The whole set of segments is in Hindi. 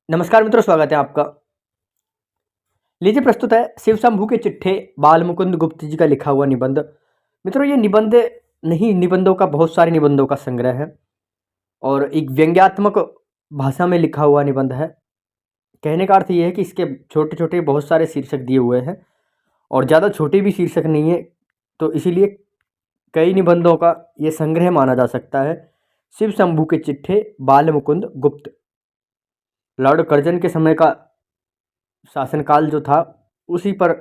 नमस्कार मित्रों, स्वागत है आपका। लीजिए प्रस्तुत है शिव शंभू के चिट्ठे बाल मुकुंद गुप्त जी का लिखा हुआ निबंध। मित्रों, ये निबंध नहीं, निबंधों का बहुत सारे निबंधों का संग्रह है और एक व्यंग्यात्मक भाषा में लिखा हुआ निबंध है। कहने का अर्थ ये है कि इसके छोटे छोटे बहुत सारे शीर्षक दिए हुए हैं और ज़्यादा छोटे भी शीर्षक नहीं है, तो इसीलिए कई निबंधों का ये संग्रह माना जा सकता है। शिव शंभू के चिट्ठे बाल मुकुंद गुप्त। लॉर्ड कर्जन के समय का शासनकाल जो था, उसी पर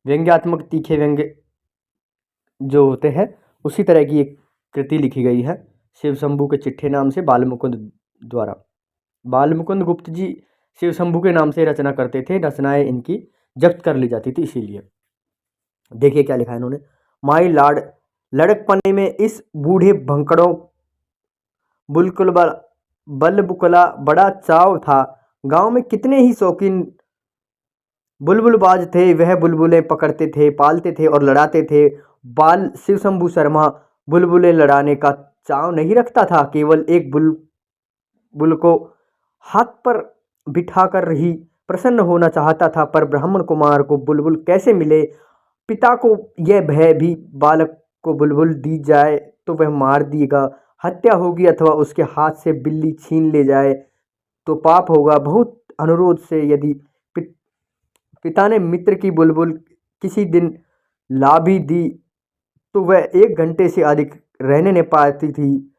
व्यंग्यात्मक तीखे व्यंग्य जो होते हैं, उसी तरह की एक कृति लिखी गई है शिव शंभू के चिट्ठे नाम से बाल मुकुंद द्वारा। बाल मुकुंद गुप्त जी शिव शंभू के नाम से रचना करते थे। रचनाएं इनकी जब्त कर ली जाती थी। इसीलिए देखिए क्या लिखा है इन्होंने। माई लॉर्ड, लड़कपने में इस बूढ़े भंकड़ों बुलकुल बल बुकला बड़ा चाव था। गांव में कितने ही शौकीन बुलबुलबाज थे, वह बुलबुलें पकड़ते थे, पालते थे और लड़ाते थे। बाल शिव शंभू शर्मा बुलबुलें लड़ाने का चाव नहीं रखता था, केवल एक बुलबुल को हाथ पर बिठाकर ही प्रसन्न होना चाहता था। पर ब्राह्मण कुमार को बुलबुल कैसे मिले? पिता को यह भय भी, बालक को बुलबुल दी जाए तो वह मार देगा, हत्या होगी, अथवा उसके हाथ से बिल्ली छीन ले जाए तो पाप होगा। बहुत अनुरोध से यदि पिता ने मित्र की बुलबुल किसी दिन ला भी दी तो वह 1 घंटे से अधिक रहने न पाती थी,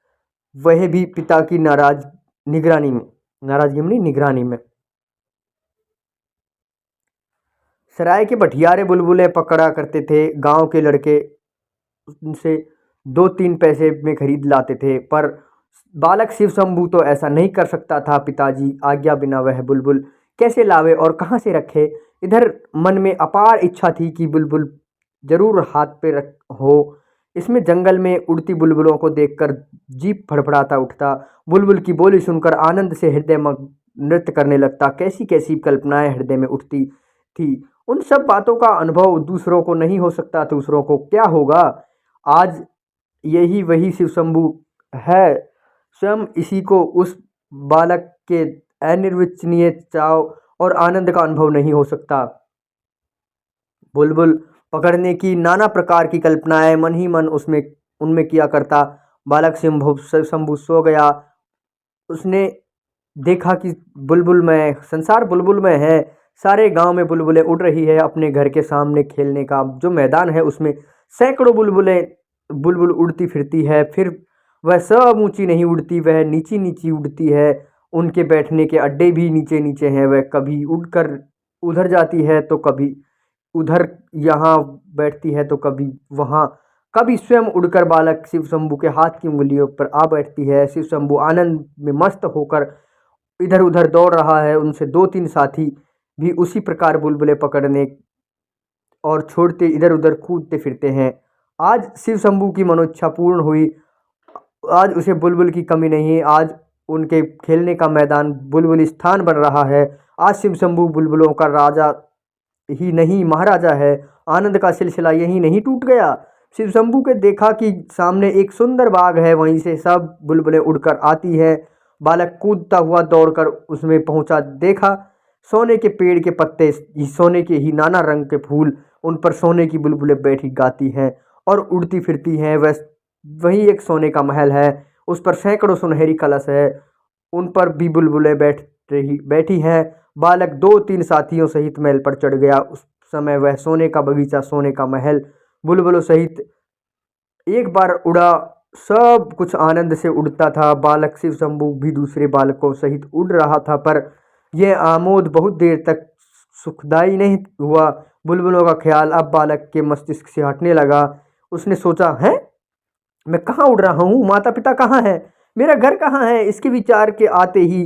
वह भी पिता की निगरानी में। सराय के भटियारे बुलबुलें पकड़ा करते थे। गांव के लड़के उनसे 2-3 पैसे में खरीद लाते थे, पर बालक शिव शंभू तो ऐसा नहीं कर सकता था। पिताजी आज्ञा बिना वह बुलबुल कैसे लावे और कहाँ से रखे? इधर मन में अपार इच्छा थी कि बुलबुल जरूर हाथ पे रख हो। इसमें जंगल में उड़ती बुलबुलों को देखकर जीभ फड़फड़ाता उठता। बुलबुल की बोली सुनकर आनंद से हृदय मग्न नृत्य करने लगता। कैसी कैसी कल्पनाएं हृदय में उठती थी। उन सब बातों का अनुभव दूसरों को नहीं हो सकता, दूसरों को क्या होगा? आज यही वही शिव शंभू है। स्वयं इसी को उस बालक के अनिर्वचनीय चाव और आनंद का अनुभव नहीं हो सकता। बुलबुल पकड़ने की नाना प्रकार की कल्पनाएं मन ही मन उनमें किया करता। बालक शंभू सो गया। उसने देखा कि संसार बुलबुल में है। सारे गांव में बुलबुलें उड़ रही है। अपने घर के सामने खेलने का जो मैदान है, उसमें सैकड़ों बुलबुल उड़ती फिरती है। फिर वह सब ऊंची नहीं उड़ती, वह नीची नीची उड़ती है। उनके बैठने के अड्डे भी नीचे नीचे हैं। वह कभी उड़कर उधर जाती है तो कभी उधर यहाँ बैठती है तो कभी वहाँ। कभी स्वयं उड़कर बालक शिव शंभू के हाथ की उंगलियों पर आ बैठती है। शिव शंभू आनंद में मस्त होकर इधर उधर दौड़ रहा है। उनसे 2-3 साथी भी उसी प्रकार बुलबुलें पकड़ने और छोड़ते इधर उधर कूदते फिरते हैं। आज शिव शंभू की मनोइच्छा पूर्ण हुई। आज उसे बुलबुल की कमी नहीं। आज उनके खेलने का मैदान बुलबुल स्थान बन रहा है। आज शिव शंभू बुलबुलों का राजा ही नहीं, महाराजा है। आनंद का सिलसिला यही नहीं टूट गया। शिव शंभू के देखा कि सामने एक सुंदर बाग है, वहीं से सब बुलबुलें उड़कर आती है। बालक कूदता हुआ दौड़कर उसमें पहुंचा। देखा सोने के पेड़ के पत्ते, सोने के ही नाना रंग के फूल, उन पर सोने की बुलबुलें बैठी गाती हैं और उड़ती फिरती हैं। वहीं एक सोने का महल है, उस पर सैकड़ों सुनहरी कलश है, उन पर भी बुलबुलें बैठी हैं। बालक 2-3 साथियों सहित महल पर चढ़ गया। उस समय वह सोने का बगीचा, सोने का महल बुलबुलों सहित एक बार उड़ा। सब कुछ आनंद से उड़ता था। बालक शिव शंभू भी दूसरे बालकों सहित उड़ रहा था, पर यह आमोद बहुत देर तक सुखदायी नहीं हुआ। बुलबुलों का ख्याल अब बालक के मस्तिष्क से हटने लगा। उसने सोचा, है मैं कहाँ उड़ रहा हूँ? माता पिता कहाँ है? मेरा घर कहाँ है? इसके विचार के आते ही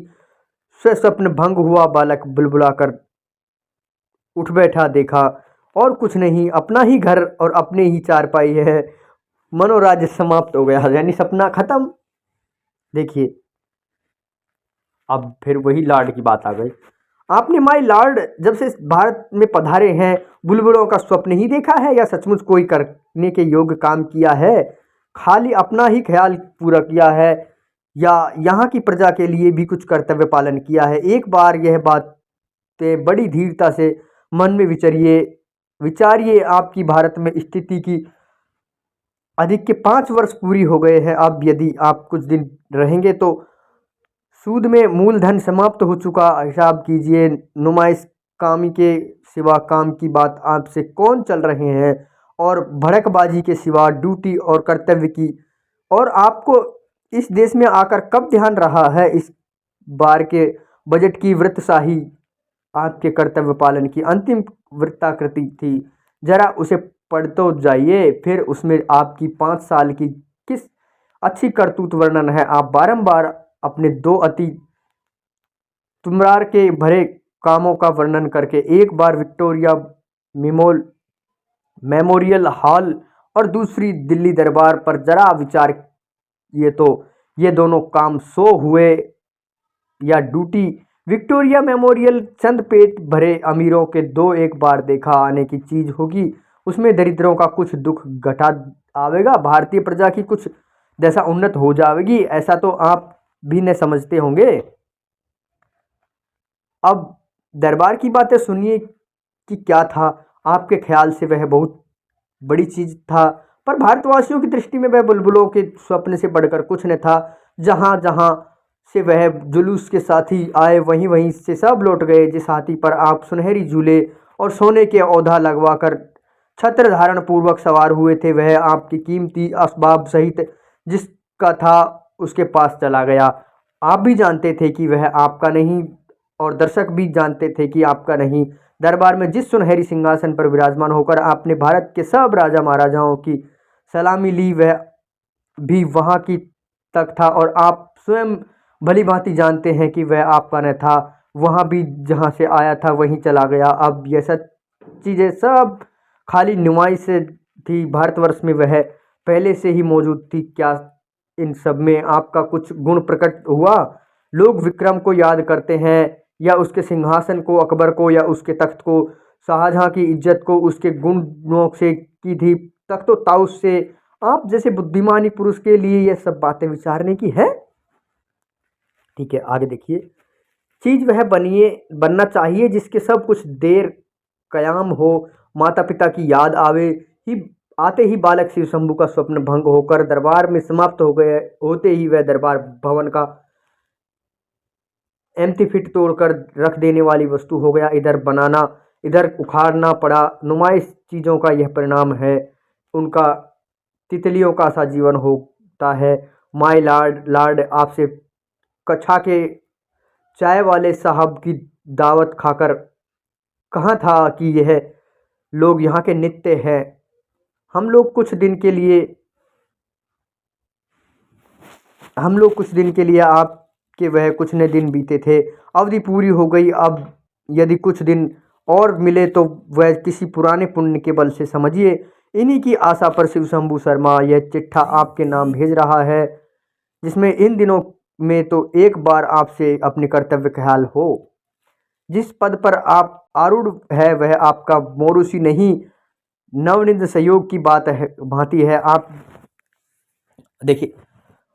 स्वप्न भंग हुआ। बालक बुलबुलाकर उठ बैठा। देखा और कुछ नहीं, अपना ही घर और अपने ही चारपाई है। मनोराज्य समाप्त हो गया, यानी सपना खत्म। देखिए, अब फिर वही लॉर्ड की बात आ गई। आपने माय लॉर्ड जब से भारत में पधारे हैं बुलबुलों का स्वप्न ही देखा है या सचमुच कोई करने के योग्य काम किया है? खाली अपना ही ख्याल पूरा किया है। या यहाँ की प्रजा के लिए भी कुछ कर्तव्य पालन किया है? एक बार यह बातें बड़ी धीरता से मन में विचारिए। आपकी भारत में स्थिति की अधिक के 5 वर्ष पूरी हो गए हैं। अब यदि आप कुछ दिन रहेंगे तो सूद में मूलधन समाप्त हो चुका। हिसाब कीजिए, नुमाइश कामी के सिवा काम की बात आपसे कौन चल रहे हैं, और भड़कबाजी के सिवा ड्यूटी और कर्तव्य की। और आपको इस देश में आकर कब ध्यान रहा है इस बार के बजट की वृत्तशाही आपके कर्तव्य पालन की अंतिम वृत्ताकृति थी। जरा उसे पढ़ तो जाइए, फिर उसमें आपकी 5 साल की किस अच्छी करतूत वर्णन है। आप बारंबार अपने दो अति तुमरार के भरे कामों का वर्णन करके, एक बार विक्टोरिया मेमोल मेमोरियल हॉल और दूसरी दिल्ली दरबार पर जरा विचार ये तो ये दोनों काम सो हुए या ड्यूटी। विक्टोरिया मेमोरियल चंद पेट भरे अमीरों के दो एक बार देखा आने की चीज होगी, उसमें दरिद्रों का कुछ दुख घटा आवेगा, भारतीय प्रजा की कुछ दशा उन्नत हो जाएगी, ऐसा तो आप भी न समझते होंगे। अब दरबार की बातें सुनिए कि क्या था। आपके ख्याल से वह बहुत बड़ी चीज था, पर भारतवासियों की दृष्टि में वह बुलबुलों के स्वप्न से बढ़कर कुछ न था। जहां जहां से वह जुलूस के साथी आए, वहीं वहीं से सब लौट गए। जिस हाथी पर आप सुनहरी झूले और सोने के औधा लगवाकर छत्र धारण पूर्वक सवार हुए थे, वह आपकी कीमती असबाब सहित जिसका था उसके पास चला गया। आप भी जानते थे कि वह आपका नहीं, और दर्शक भी जानते थे कि आपका नहीं। दरबार में जिस सुनहरी सिंहासन पर विराजमान होकर आपने भारत के सब राजा महाराजाओं की सलामी ली, वह भी वहाँ की तक था, और आप स्वयं भली भांति जानते हैं कि वह आपका न था। वहाँ भी जहाँ से आया था वहीं चला गया। अब यह सब चीज़ें सब खाली नुमाइश से थी। भारतवर्ष में वह पहले से ही मौजूद थी। क्या इन सब में आपका कुछ गुण प्रकट हुआ? लोग विक्रम को याद करते हैं, या उसके सिंहासन को, अकबर को, या उसके तख्त को, शाहजहां की इज्जत को उसके गुणों से की थी, तख्तो ताउस से। आप जैसे बुद्धिमानी पुरुष के लिए यह सब बातें विचारने की है। ठीक है, आगे देखिए। चीज वह बनना चाहिए जिसके सब कुछ देर कयाम हो। माता पिता की याद ही आते ही बालक शिव शंभू का स्वप्न भंग होकर दरबार में समाप्त हो गए। होते ही वह दरबार भवन का एम्प्टी फिट तोड़कर रख देने वाली वस्तु हो गया। इधर बनाना इधर उखाड़ना पड़ा। नुमाइश चीज़ों का यह परिणाम है। उनका तितलियों का सा जीवन होता है। माय लॉर्ड आपसे कक्षा के चाय वाले साहब की दावत खाकर कहाँ था कि यह लोग यहाँ के नित्य हैं। हम लोग कुछ दिन के लिए आपके वह कुछ न दिन बीते थे। अवधि पूरी हो गई। अब यदि कुछ दिन और मिले तो वह किसी पुराने पुण्य के बल से समझिए। इन्हीं की आशा पर शिव शंभू शर्मा यह चिट्ठा आपके नाम भेज रहा है, जिसमें इन दिनों में तो एक बार आपसे अपने कर्तव्य ख्याल हो। जिस पद पर आप आरूढ़ है वह आपका मौरूसी नहीं, नवनिध सहयोग की बात है भांति है। आप देखिए,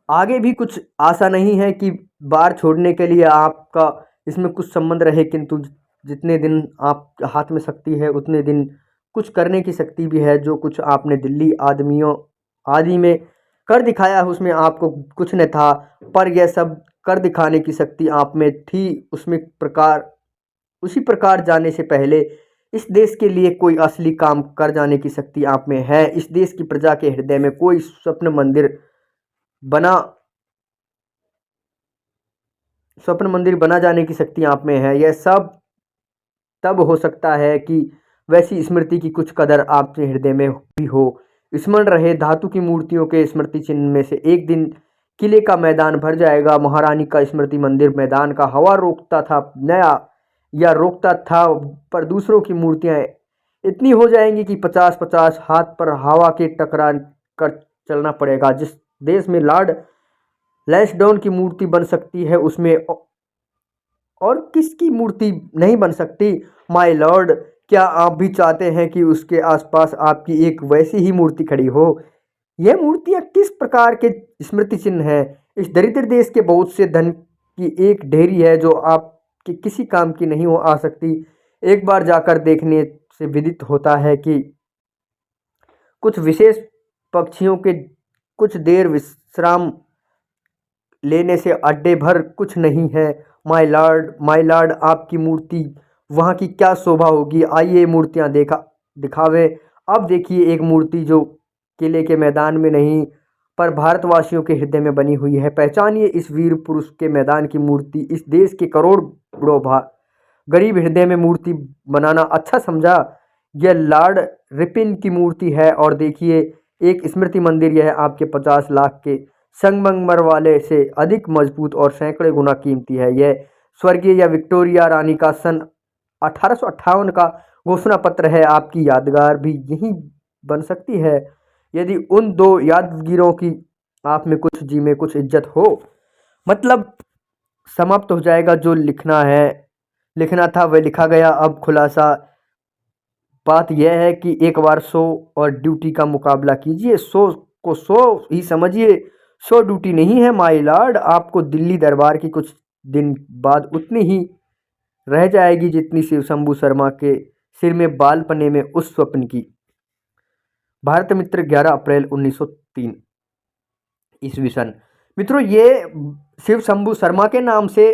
आगे भी कुछ आशा नहीं है कि बार छोड़ने के लिए आपका इसमें कुछ संबंध रहे, किंतु जितने दिन आप हाथ में शक्ति है उतने दिन कुछ करने की शक्ति भी है। जो कुछ आपने दिल्ली आदि में कर दिखाया है उसमें आपको कुछ न था, पर यह सब कर दिखाने की शक्ति आप में थी। उसी प्रकार जाने से पहले इस देश के लिए कोई असली काम कर जाने की शक्ति आप में है। इस देश की प्रजा के हृदय में कोई बना स्वप्न मंदिर बना जाने की शक्ति आप में है। यह सब तब हो सकता है कि वैसी स्मृति की कुछ कदर आपके हृदय में भी हो। स्मरण रहे, धातु की मूर्तियों के स्मृति चिन्ह में से एक दिन किले का मैदान भर जाएगा। महारानी का स्मृति मंदिर मैदान का हवा रोकता था नया या रोकता था, पर दूसरों की मूर्तियां इतनी हो जाएंगी कि 50-50 हाथ पर हवा के टकरा कर चलना पड़ेगा। जिस देश में लॉर्ड लैंसडाउन की मूर्ति बन सकती है उसमें और किसकी मूर्ति नहीं बन सकती? माय लॉर्ड, क्या आप भी चाहते हैं कि उसके आसपास आपकी एक वैसी ही मूर्ति खड़ी हो? यह मूर्तियां किस प्रकार के स्मृति चिन्ह हैं? इस दरिद्र देश के बहुत से धन की एक ढेरी है जो आपके किसी काम की नहीं हो आ सकती। एक बार जाकर देखने से विदित होता है कि कुछ विशेष पक्षियों के कुछ देर विश्राम लेने से अड्डे भर कुछ नहीं है। माय लॉर्ड, आपकी मूर्ति वहाँ की क्या शोभा होगी। आइए मूर्तियाँ दिखावे। अब देखिए एक मूर्ति जो किले के मैदान में नहीं पर भारतवासियों के हृदय में बनी हुई है। पहचानिए इस वीर पुरुष के मैदान की मूर्ति। इस देश के करोड़ों गरीब हृदय में मूर्ति बनाना अच्छा समझा। यह लॉर्ड रिपिन की मूर्ति है और देखिए एक स्मृति मंदिर। यह आपके 50 लाख के संगमरमर वाले से अधिक मजबूत और सैकड़े गुना कीमती है। यह स्वर्गीय या विक्टोरिया रानी का सन 1858 का घोषणा पत्र है। आपकी यादगार भी यही बन सकती है यदि उन दो यादगीरों की आप में कुछ जी में कुछ इज्जत हो। मतलब समाप्त हो जाएगा। जो लिखना था वह लिखा गया। अब खुलासा बात यह है कि एक बार शो और ड्यूटी का मुकाबला कीजिए। शो को शो ही समझिए, शो ड्यूटी नहीं है माय लॉर्ड। आपको दिल्ली दरबार की कुछ दिन बाद उतनी ही रह जाएगी जितनी शिव शंभू शर्मा के सिर में बालपने में उस स्वप्न की। भारत मित्र 11 अप्रैल 1903 ईस्वी सन। मित्रों ये शिव शंभू शर्मा के नाम से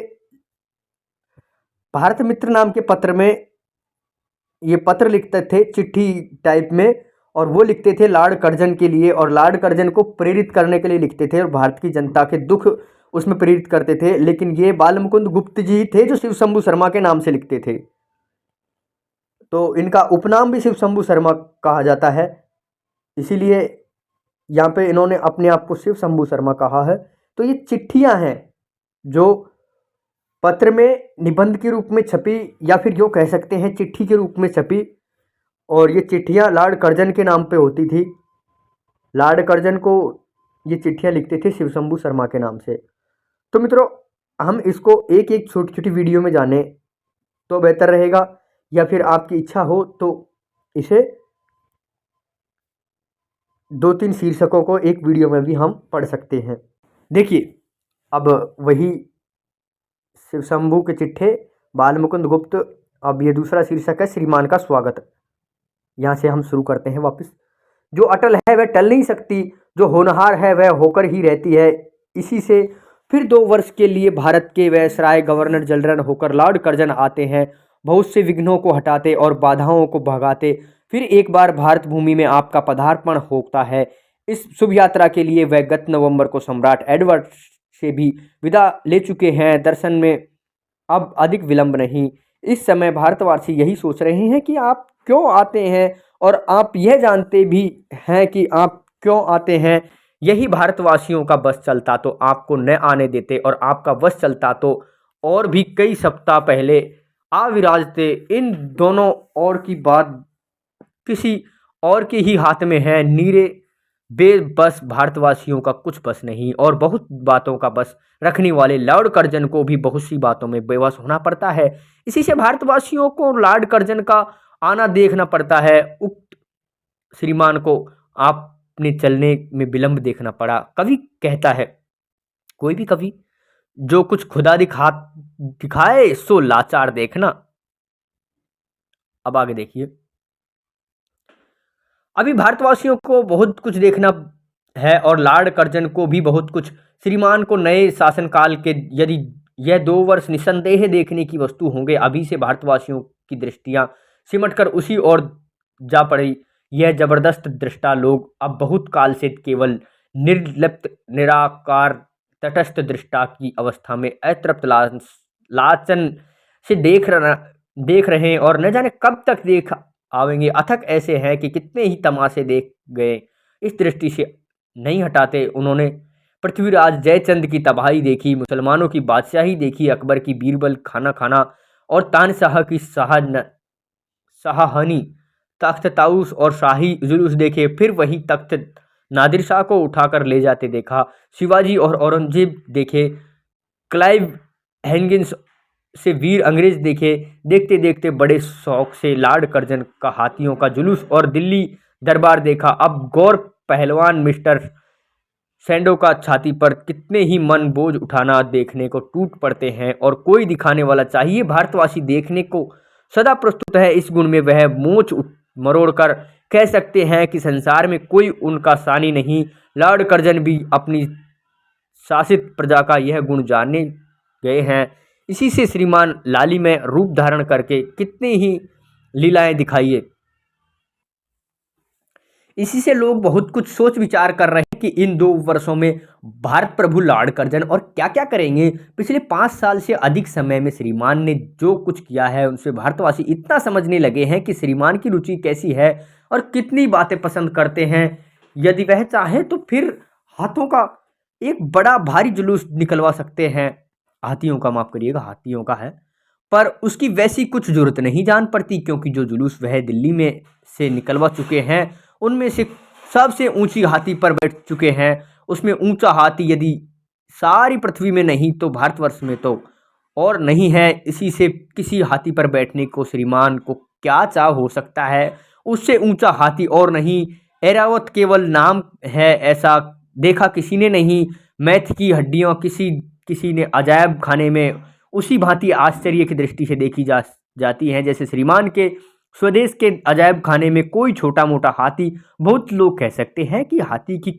भारत मित्र नाम के पत्र में ये पत्र लिखते थे चिट्ठी टाइप में, और वो लिखते थे लॉर्ड कर्जन के लिए और लॉर्ड कर्जन को प्रेरित करने के लिए लिखते थे और भारत की जनता के दुख उसमें प्रेरित करते थे। लेकिन ये बाल मुकुंद गुप्त जी थे जो शिव शंभू शर्मा के नाम से लिखते थे, तो इनका उपनाम भी शिव शंभू शर्मा कहा जाता है। इसीलिए यहाँ पे इन्होंने अपने आप को शिव शंभू शर्मा कहा है। तो ये चिट्ठियाँ हैं जो पत्र में निबंध के रूप में छपी या फिर जो कह सकते हैं चिट्ठी के रूप में छपी, और ये चिट्ठियाँ लॉर्ड कर्जन के नाम पे होती थी। लॉर्ड कर्जन को ये चिट्ठियाँ लिखते थे शिव शंभू शर्मा के नाम से। तो मित्रों हम इसको एक एक छोटी छोटी वीडियो में जाने तो बेहतर रहेगा, या फिर आपकी इच्छा हो तो इसे 2-3 शीर्षकों को एक वीडियो में भी हम पढ़ सकते हैं। देखिए अब वही शिव शंभू के चिट्ठे बाल मुकुंद गुप्त। अब ये दूसरा शीर्षक है श्रीमान का स्वागत। यहाँ से हम शुरू करते हैं वापस। जो अटल है वह टल नहीं सकती, जो होनहार है वह होकर ही रहती है। इसी से फिर 2 वर्ष के लिए भारत के वायसराय गवर्नर जनरल होकर लॉर्ड कर्जन आते हैं, बहुत से विघ्नों को हटाते और बाधाओं को भगाते। फिर एक बार भारत भूमि में आपका पदार्पण होता है। इस शुभ यात्रा के लिए वह गत नवंबर को सम्राट एडवर्ड से भी विदा ले चुके हैं। दर्शन में अब अधिक विलंब नहीं। इस समय भारतवासी यही सोच रहे हैं कि आप क्यों आते हैं, और आप यह जानते भी हैं कि आप क्यों आते हैं। यही भारतवासियों का बस चलता तो आपको न आने देते, और आपका बस चलता तो और भी कई सप्ताह पहले आ विराजते। इन दोनों और की बात किसी और के ही हाथ में है। नीरे बेबस भारतवासियों का कुछ बस नहीं, और बहुत बातों का बस रखने वाले लॉर्ड कर्जन को भी बहुत सी बातों में बेबस होना पड़ता है। इसी से भारतवासियों को लॉर्ड कर्जन का आना देखना पड़ता है। उक्त श्रीमान को आपने चलने में विलंब देखना पड़ा। कवि कहता है, कोई भी कवि, जो कुछ खुदा दिखाए सो लाचार देखना। अब आगे देखिए। अभी भारतवासियों को बहुत कुछ देखना है और लॉर्ड कर्जन को भी बहुत कुछ। श्रीमान को नए शासनकाल के यदि यह 2 वर्ष निसंदेह देखने की वस्तु होंगे। अभी से भारतवासियों की दृष्टियां सिमटकर उसी ओर जा पड़ी। यह जबरदस्त दृष्टा लोग अब बहुत काल से केवल निर्लिप्त निराकार तटस्थ दृष्टा की अवस्था में अतृप्त लाचन से देख रहे हैं, और न जाने कब तक देख आवेंगे। अथक ऐसे हैं कि कितने ही तमाशे देख गए, इस दृष्टि से नहीं हटाते। उन्होंने पृथ्वीराज जयचंद की तबाही देखी, मुसलमानों की बादशाही देखी, अकबर की बीरबल खाना और तानशाह की शाहनी, तख्त ताउस और शाही जुलूस देखे। फिर वही तख्त नादिर शाह को उठाकर ले जाते देखा। शिवाजी और औरंगजेब देखे, क्लाइव हैंगिंस से वीर अंग्रेज देखे। देखते देखते बड़े शौक से लॉर्ड कर्जन का हाथियों का जुलूस और दिल्ली दरबार देखा। अब गौर पहलवान मिस्टर सैंडो का छाती पर कितने ही मन बोझ उठाना देखने को टूट पड़ते हैं और कोई दिखाने वाला चाहिए। भारतवासी देखने को सदा प्रस्तुत है। इस गुण में वह मरोड़ कर कह सकते हैं कि संसार में कोई उनका सानी नहीं। लॉर्ड कर्जन भी अपनी शासित प्रजा का यह गुण जानने गए हैं। इसी से श्रीमान लाली में रूप धारण करके कितने ही लीलाएं दिखाइए। इसी से लोग बहुत कुछ सोच विचार कर रहे हैं कि इन 2 वर्षों में भारत प्रभु लॉर्ड कर्जन और क्या क्या करेंगे। पिछले 5 साल से अधिक समय में श्रीमान ने जो कुछ किया है उनसे भारतवासी इतना समझने लगे हैं कि श्रीमान की रुचि कैसी है और कितनी बातें पसंद करते हैं। यदि वह चाहे तो फिर हाथों का एक बड़ा भारी जुलूस निकलवा सकते हैं। हाथियों का, माफ करिएगा, हाथियों का है, पर उसकी वैसी कुछ जरूरत नहीं जान पड़ती, क्योंकि जो जुलूस वह दिल्ली में से निकलवा चुके हैं उनमें से सबसे ऊंची हाथी पर बैठ चुके हैं। उसमें ऊंचा हाथी यदि सारी पृथ्वी में नहीं तो भारतवर्ष में तो और नहीं है। इसी से किसी हाथी पर बैठने को श्रीमान को क्या चाह हो सकता है। उससे ऊंचा हाथी और नहीं, ऐरावत केवल नाम है, ऐसा देखा किसी ने नहीं। मैथ की हड्डियां किसी ने अजायब खाने में उसी भांति आश्चर्य की दृष्टि से देखी जाती हैं जैसे श्रीमान के स्वदेश के अजायब खाने में कोई छोटा मोटा हाथी। बहुत लोग कह सकते हैं कि हाथी की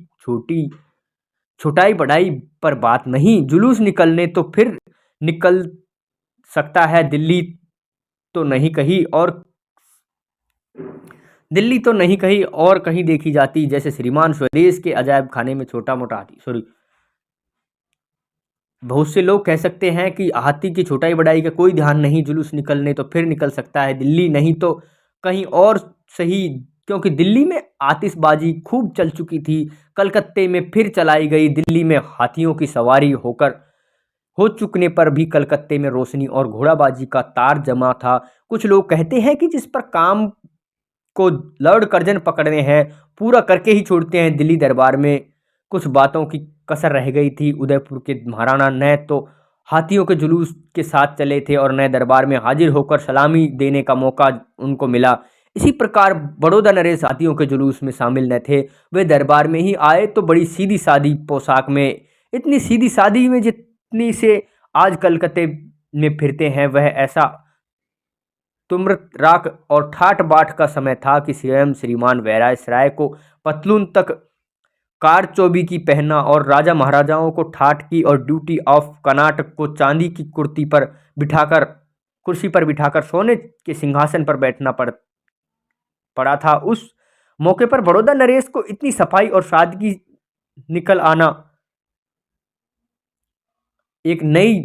छोटाई बड़ाई पर बात नहीं, जुलूस निकलने तो फिर निकल सकता है। दिल्ली तो नहीं कहीं और कहीं देखी जाती, जैसे श्रीमान स्वदेश के अजायब खाने में छोटा मोटा हाथी। बहुत से लोग कह सकते हैं कि हाथी की छोटाई बड़ाई का कोई ध्यान नहीं, जुलूस निकलने तो फिर निकल सकता है, दिल्ली नहीं तो कहीं और सही, क्योंकि दिल्ली में आतिशबाजी खूब चल चुकी थी, कलकत्ते में फिर चलाई गई। दिल्ली में हाथियों की सवारी हो चुकने पर भी कलकत्ते में रोशनी और घोड़ाबाजी का तार जमा था। कुछ लोग कहते हैं कि जिस पर काम को लॉर्ड कर्जन पकड़ने हैं पूरा करके ही छोड़ते हैं। दिल्ली दरबार में कुछ बातों की कसर रह गई थी। उदयपुर के महाराणा न तो हाथियों के जुलूस के साथ चले थे और न दरबार में हाजिर होकर सलामी देने का मौका उनको मिला। इसी प्रकार बड़ौदा नरेश हाथियों के जुलूस में शामिल न थे। वे दरबार में ही आए तो बड़ी सीधी सादी पोशाक में, इतनी सीधी सादी में जितनी से आज कलकत्ते में फिरते हैं, वह ऐसा तुमरत राख और ठाट बाट का समय था कि स्वयं श्रीमान वैरायसराय को पतलून तक कारचौबी की पहनना और राजा महाराजाओं को ठाट की और ड्यूटी ऑफ कर्नाटक को चांदी की कुर्सी पर बिठाकर सोने के सिंहासन पर बैठना पड़ा था। उस मौके पर बड़ौदा नरेश को इतनी सफाई और सादगी निकल आना एक नई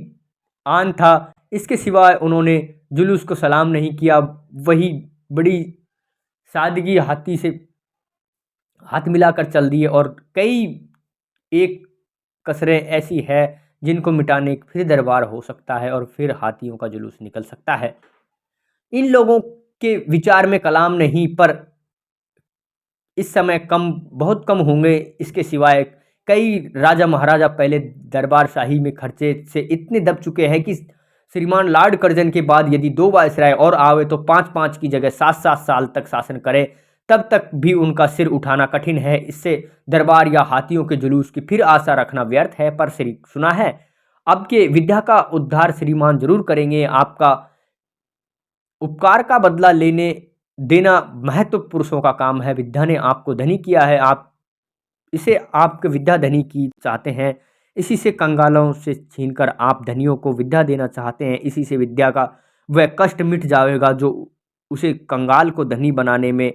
आन था। इसके सिवाय उन्होंने जुलूस को सलाम नहीं किया, वही बड़ी सादगी हाथी से हाथ मिलाकर चल दिए। और कई एक कसरें ऐसी है जिनको मिटाने फिर दरबार हो सकता है और फिर हाथियों का जुलूस निकल सकता है। इन लोगों के विचार में कलाम नहीं, पर इस समय बहुत कम होंगे। इसके सिवाय कई राजा महाराजा पहले दरबार शाही में खर्चे से इतने दब चुके हैं कि श्रीमान लॉर्ड कर्जन के बाद यदि 2 वायसराय और आवे तो 5-5 की जगह 7-7 साल तक शासन करे, तब तक भी उनका सिर उठाना कठिन है। इससे दरबार या हाथियों के जुलूस की फिर आशा रखना व्यर्थ है। पर सुना है अब के विद्या का उद्धार श्रीमान जरूर करेंगे। आपका उपकार का बदला देना महत्व पुरुषों का काम है। विद्या ने आपको धनी किया है, आप इसे आपके विद्या धनी की चाहते हैं। इसी से कंगालों से छीनकर आप धनियों को विद्या देना चाहते हैं। इसी से विद्या का वह कष्ट मिट जाएगा जो उसे कंगाल को धनी बनाने में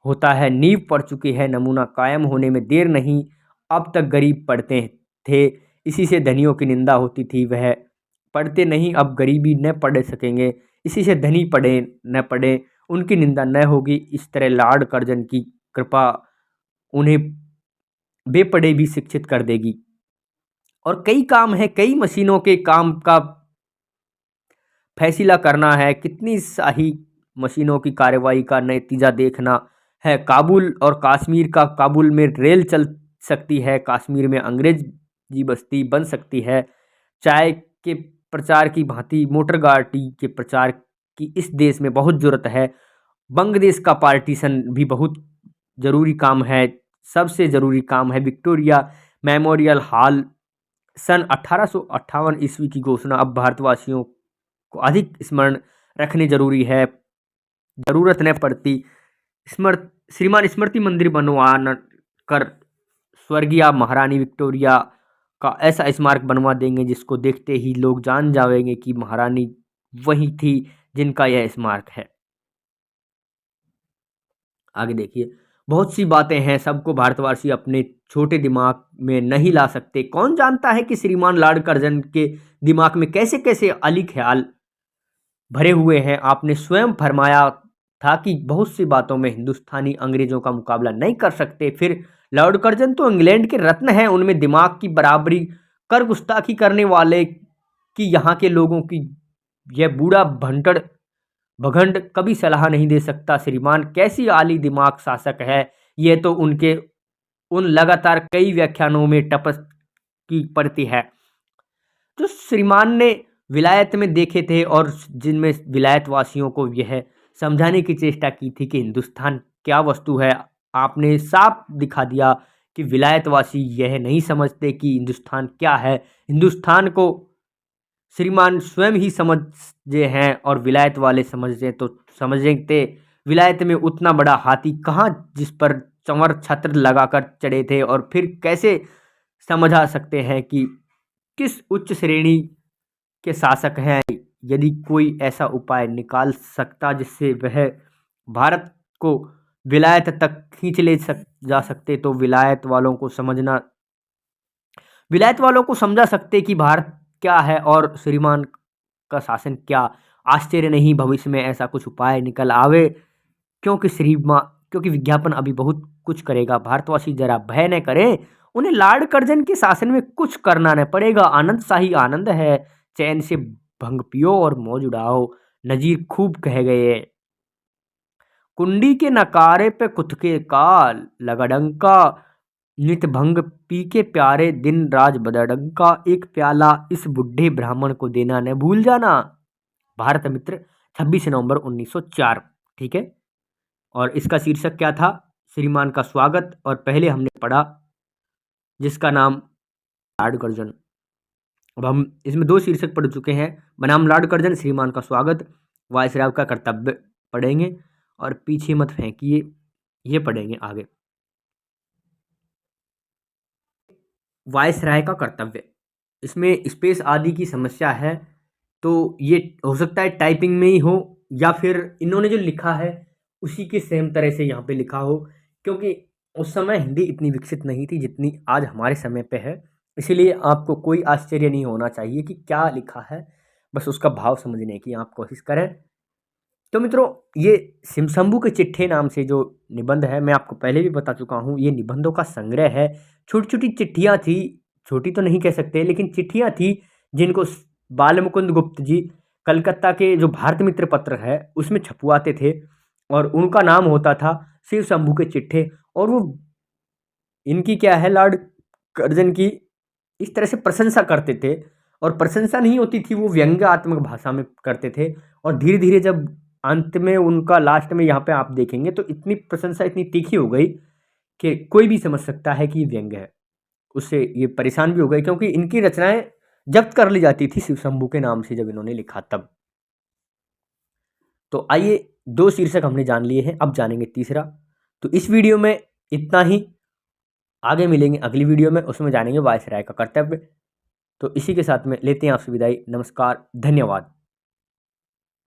होता है। नींव पड़ चुकी है, नमूना कायम होने में देर नहीं। अब तक गरीब पढ़ते थे, इसी से धनियों की निंदा होती थी। वह पढ़ते नहीं, अब गरीबी न पढ़ सकेंगे, इसी से धनी पढ़े न पढ़े उनकी निंदा न होगी। इस तरह लॉर्ड कर्जन की कृपा उन्हें बेपढ़े भी शिक्षित कर देगी। और कई काम है, कई मशीनों के काम का फैसला करना है, कितनी शाही मशीनों की कार्रवाई का नतीजा देखना है। काबुल और कश्मीर का, काबुल में रेल चल सकती है, कश्मीर में अंग्रेजी बस्ती बन सकती है। चाय के प्रचार की भांति मोटर गाड़ी के प्रचार की इस देश में बहुत जरूरत है। बांग्लादेश का पार्टीशन भी बहुत ज़रूरी काम है। सबसे ज़रूरी काम है विक्टोरिया मेमोरियल हॉल सन 1858 ईस्वी की घोषणा। अब भारतवासियों को अधिक स्मरण रखने जरूरी है, जरूरत न पड़ती। श्रीमान स्मृति मंदिर बनवा कर स्वर्गीय महारानी विक्टोरिया का ऐसा स्मारक बनवा देंगे जिसको देखते ही लोग जान जाएंगे कि महारानी वही थी जिनका यह स्मारक है। आगे देखिए, बहुत सी बातें हैं, सबको भारतवासी अपने छोटे दिमाग में नहीं ला सकते। कौन जानता है कि श्रीमान लॉर्ड कर्जन के दिमाग में कैसे कैसे अली ख्याल भरे हुए हैं। आपने स्वयं फरमाया था कि बहुत सी बातों में हिंदुस्तानी अंग्रेजों का मुकाबला नहीं कर सकते। फिर लॉर्ड कर्जन तो इंग्लैंड के रत्न हैं, उनमें दिमाग की बराबरी कर गुस्ताखी करने वाले कि यहाँ के लोगों की यह बूढ़ा भंटड़ भगंड कभी सलाह नहीं दे सकता। श्रीमान कैसी आली दिमाग शासक है, ये तो उनके उन लगातार कई व्याख्यानों में टपक की पड़ती है जो श्रीमान ने विलायत में देखे थे और जिनमें विलायत वासियों को यह समझाने की चेष्टा की थी कि हिंदुस्तान क्या वस्तु है। आपने साफ दिखा दिया कि विलायतवासी यह नहीं समझते कि हिंदुस्तान क्या है। हिंदुस्तान को श्रीमान स्वयं ही समझे हैं और विलायत वाले समझते तो समझते। विलायत में उतना बड़ा हाथी कहाँ जिस पर चंवर छत्र लगाकर चढ़े थे, और फिर कैसे समझा सकते हैं कि किस उच्च श्रेणी के शासक हैं। यदि कोई ऐसा उपाय निकाल सकता जिससे वह भारत को विलायत तक खींच जा सकते तो विलायत वालों को समझा सकते कि भारत क्या है और श्रीमान का शासन क्या। आश्चर्य नहीं भविष्य में ऐसा कुछ उपाय निकल आवे, क्योंकि विज्ञापन अभी बहुत कुछ करेगा। भारतवासी जरा भय न करें, उन्हें लॉर्ड कर्जन के शासन में कुछ करना न पड़ेगा। आनंद शाही आनंद है, चैन से भंग पियो और मौज उड़ाओ। नजीर खूब कह गए, कुंडी के नकारे पे कुतके काल लगा डंका, नित भंग पी के प्यारे दिन राज बदडंका, एक प्याला इस बुढ़े ब्राह्मण को देना न भूल जाना। भारत मित्र 26 नवंबर 1904। ठीक है, और इसका शीर्षक क्या था? श्रीमान का स्वागत। और पहले हमने पढ़ा जिसका नाम लॉर्ड कर्जन। अब हम इसमें दो शीर्षक पढ़ चुके हैं, बनाम लॉर्ड कर्जन, श्रीमान का स्वागत, वायसराय का कर्तव्य पढ़ेंगे, और पीछे मत फेंकिए ये पढ़ेंगे आगे। वायसराय का कर्तव्य, इसमें स्पेस आदि की समस्या है, तो ये हो सकता है टाइपिंग में ही हो या फिर इन्होंने जो लिखा है उसी के सेम तरह से यहाँ पे लिखा हो, क्योंकि उस समय हिंदी इतनी विकसित नहीं थी जितनी आज हमारे समय पे है। इसीलिए आपको कोई आश्चर्य नहीं होना चाहिए कि क्या लिखा है, बस उसका भाव समझने की आप कोशिश करें। तो मित्रों, ये शिवशंभू के चिट्ठे नाम से जो निबंध है, मैं आपको पहले भी बता चुका हूँ, ये निबंधों का संग्रह है। छोटी छोटी चिट्ठियाँ थी, छोटी तो नहीं कह सकते लेकिन चिट्ठियाँ थी, जिनको बाल मुकुंद गुप्त जी कलकत्ता के जो भारत मित्र पत्र है उसमें छपवाते थे, और उनका नाम होता था शिवशंभू के चिट्ठे। और वो इनकी क्या है, लॉर्ड कर्जन की इस तरह से प्रशंसा करते थे, और प्रशंसा नहीं होती थी, वो व्यंग्यात्मक भाषा में करते थे। और धीरे धीरे जब अंत में उनका लास्ट में यहाँ पे आप देखेंगे तो इतनी प्रशंसा इतनी तीखी हो गई कि कोई भी समझ सकता है कि ये व्यंग्य है। उससे ये परेशान भी हो गए, क्योंकि इनकी रचनाएं जब्त कर ली जाती थी शिवशंभू के नाम से जब इन्होंने लिखा तब। तो आइए, दो शीर्षक हमने जान लिए हैं, अब जानेंगे तीसरा। तो इस वीडियो में इतना ही, आगे मिलेंगे अगली वीडियो में, उसमें जानेंगे वायसराय का कर्तव्य। तो इसी के साथ में लेते हैं आपसे विदाई। नमस्कार, धन्यवाद।